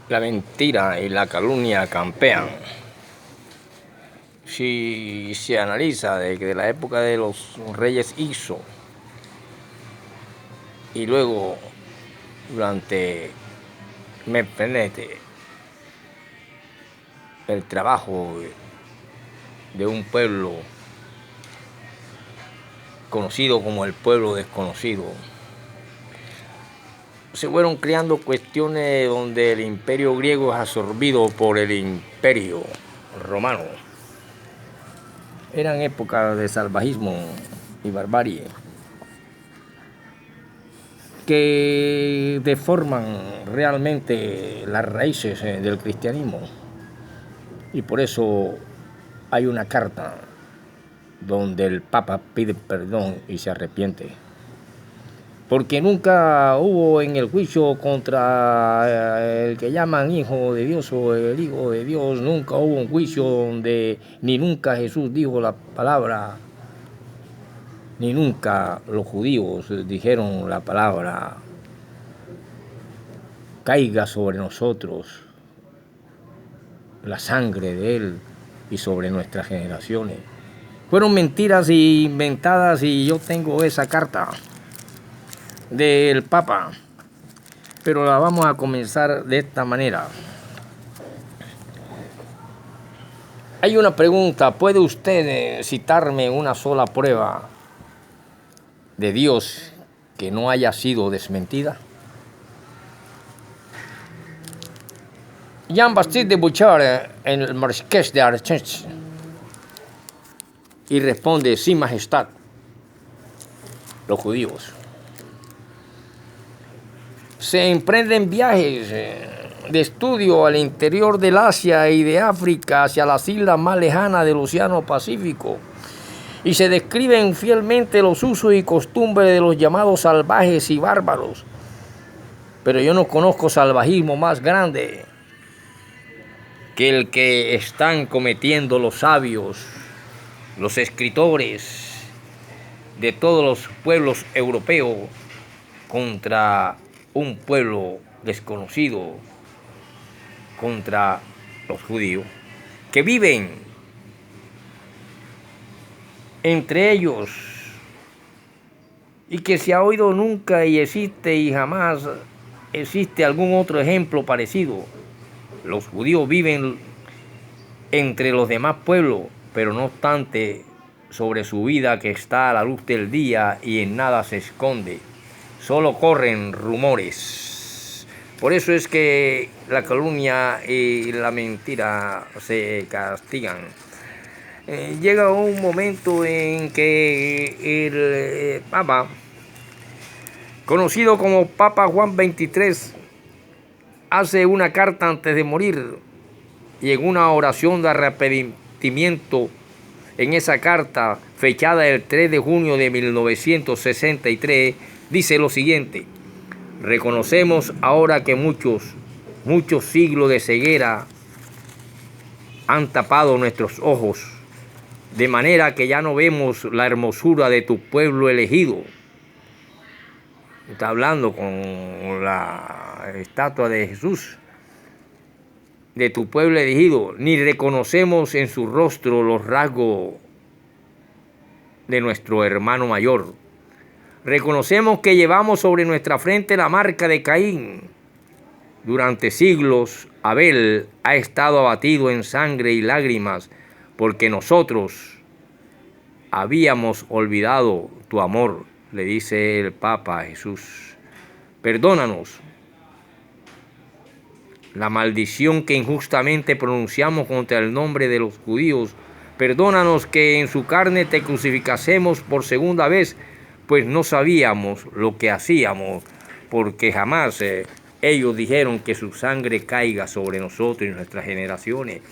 La mentira y la calumnia campean. Si se analiza desde la época de los reyes Ixo y luego durante Mefrenete, el trabajo de un pueblo conocido como el pueblo desconocido, se fueron creando cuestiones donde el imperio griego es absorbido por el imperio romano. Eran épocas de salvajismo y barbarie que deforman realmente las raíces del cristianismo. Y por eso hay una carta donde el Papa pide perdón y se arrepiente. Porque nunca hubo en el juicio contra el que llaman hijo de Dios o el hijo de Dios, nunca hubo un juicio donde ni nunca Jesús dijo la palabra, ni nunca los judíos dijeron la palabra, caiga sobre nosotros la sangre de Él y sobre nuestras generaciones. Fueron mentiras inventadas y yo tengo esa carta del Papa, pero la vamos a comenzar de esta manera. Hay una pregunta, ¿puede usted citarme una sola prueba de Dios que no haya sido desmentida? Jean-Baptiste de Bouchard en el Marqués de Arches y responde, sí, majestad, los judíos. Se emprenden viajes de estudio al interior del Asia y de África hacia las islas más lejanas del Océano Pacífico y se describen fielmente los usos y costumbres de los llamados salvajes y bárbaros. Pero yo no conozco salvajismo más grande que el que están cometiendo los sabios, los escritores de todos los pueblos europeos contra un pueblo desconocido, contra los judíos, que viven entre ellos y que se ha oído nunca y existe y jamás existe algún otro ejemplo parecido. Los judíos viven entre los demás pueblos, pero no obstante sobre su vida que está a la luz del día y en nada se esconde. Solo corren rumores. Por eso es que la calumnia y la mentira se castigan. Llega un momento en que el Papa, conocido como Papa Juan XXIII, hace una carta antes de morir y en una oración de arrepentimiento en esa carta, fechada el 3 de junio de 1963, dice lo siguiente: reconocemos ahora que muchos siglos de ceguera han tapado nuestros ojos, de manera que ya no vemos la hermosura de tu pueblo elegido. Está hablando con la estatua de Jesús, de tu pueblo elegido, ni reconocemos en su rostro los rasgos de nuestro hermano mayor. Reconocemos que llevamos sobre nuestra frente la marca de Caín. Durante siglos Abel ha estado abatido en sangre y lágrimas porque nosotros habíamos olvidado tu amor, le dice el Papa a Jesús. Perdónanos la maldición que injustamente pronunciamos contra el nombre de los judíos. Perdónanos que en su carne te crucificásemos por segunda vez, pues no sabíamos lo que hacíamos, porque jamás ellos dijeron que su sangre caiga sobre nosotros y nuestras generaciones.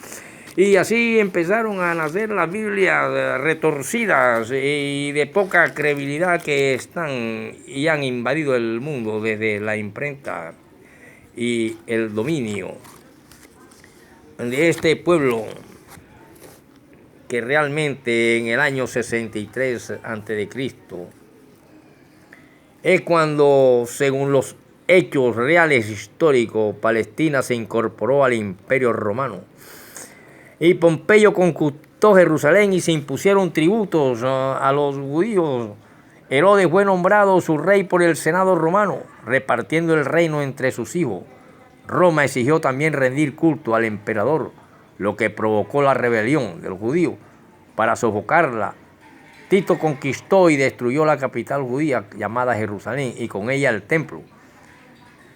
Y así empezaron a nacer las Biblias retorcidas y de poca credibilidad que están y han invadido el mundo desde la imprenta y el dominio de este pueblo, que realmente en el año 63 a.C. es cuando, según los hechos reales históricos, Palestina se incorporó al Imperio Romano. Y Pompeyo conquistó Jerusalén y se impusieron tributos a los judíos. Herodes fue nombrado su rey por el Senado romano, repartiendo el reino entre sus hijos. Roma exigió también rendir culto al emperador, lo que provocó la rebelión de los judíos. Para sofocarla, Tito conquistó y destruyó la capital judía llamada Jerusalén y con ella el templo.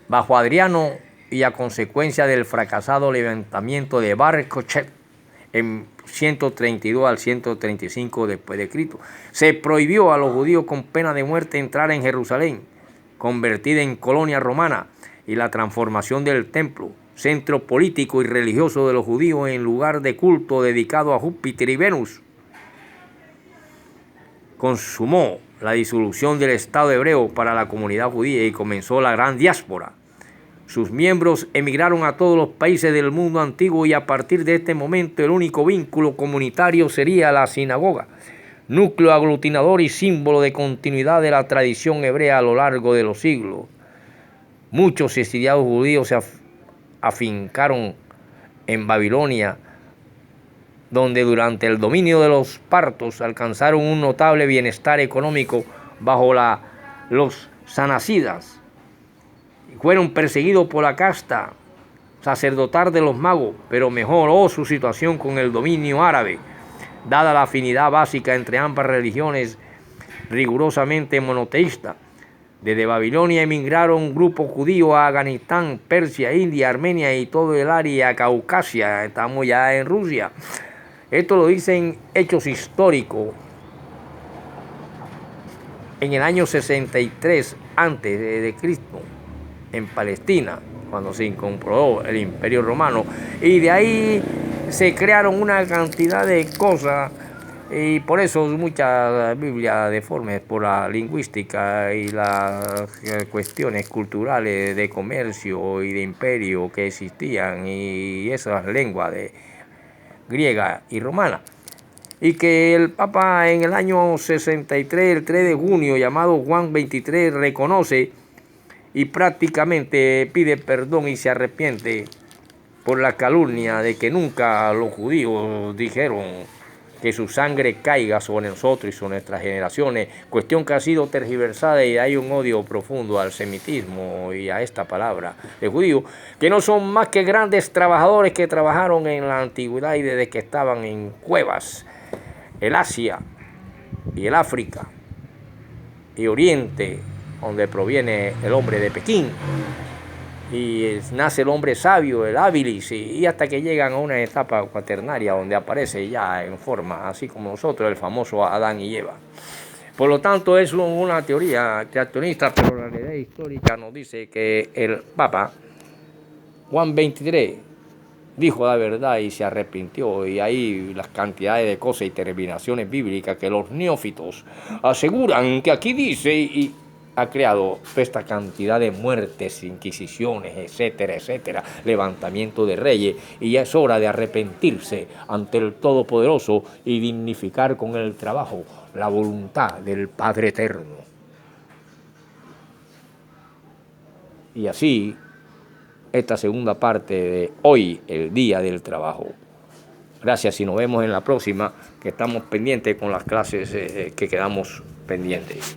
Bajo Adriano y a consecuencia del fracasado levantamiento de Bar Kokhba en 132 al 135 después de Cristo, se prohibió a los judíos con pena de muerte entrar en Jerusalén, convertida en colonia romana, y la transformación del templo, centro político y religioso de los judíos, en lugar de culto dedicado a Júpiter y Venus, consumó la disolución del Estado hebreo para la comunidad judía y comenzó la gran diáspora. Sus miembros emigraron a todos los países del mundo antiguo y a partir de este momento el único vínculo comunitario sería la sinagoga, núcleo aglutinador y símbolo de continuidad de la tradición hebrea a lo largo de los siglos. Muchos exiliados judíos se afincaron en Babilonia, donde durante el dominio de los partos alcanzaron un notable bienestar económico bajo los sasánidas. Fueron perseguidos por la casta sacerdotal de los magos, pero mejoró su situación con el dominio árabe, dada la afinidad básica entre ambas religiones rigurosamente monoteístas. Desde Babilonia emigraron grupos judíos a Afganistán, Persia, India, Armenia y todo el área Caucasia. Estamos ya en Rusia. Esto lo dicen hechos históricos. En el año 63 a.C., en Palestina, cuando se incorporó el Imperio Romano, y de ahí se crearon una cantidad de cosas, y por eso muchas Biblias deformes por la lingüística y las cuestiones culturales de comercio y de imperio que existían, y esas lenguas de griega y romana. Y que el Papa en el año 63, el 3 de junio, llamado Juan 23, reconoce y prácticamente pide perdón y se arrepiente por la calumnia de que nunca los judíos dijeron que su sangre caiga sobre nosotros y sobre nuestras generaciones, cuestión que ha sido tergiversada, y hay un odio profundo al semitismo y a esta palabra de judío, que no son más que grandes trabajadores que trabajaron en la antigüedad y desde que estaban en cuevas, el Asia y el África y Oriente, donde proviene el hombre de Pekín, y nace el hombre sabio, el hábilis, y hasta que llegan a una etapa cuaternaria donde aparece ya en forma, así como nosotros, el famoso Adán y Eva. Por lo tanto, es una teoría creacionista, pero la realidad histórica nos dice que el Papa Juan 23 dijo la verdad y se arrepintió, y hay las cantidades de cosas y terminaciones bíblicas que los neófitos aseguran que aquí dice, y ha creado esta cantidad de muertes, inquisiciones, etcétera, etcétera, levantamiento de reyes, y ya es hora de arrepentirse ante el Todopoderoso y dignificar con el trabajo la voluntad del Padre Eterno. Y así, esta segunda parte de hoy, el Día del Trabajo. Gracias y nos vemos en la próxima, que estamos pendientes con las clases que quedamos pendientes.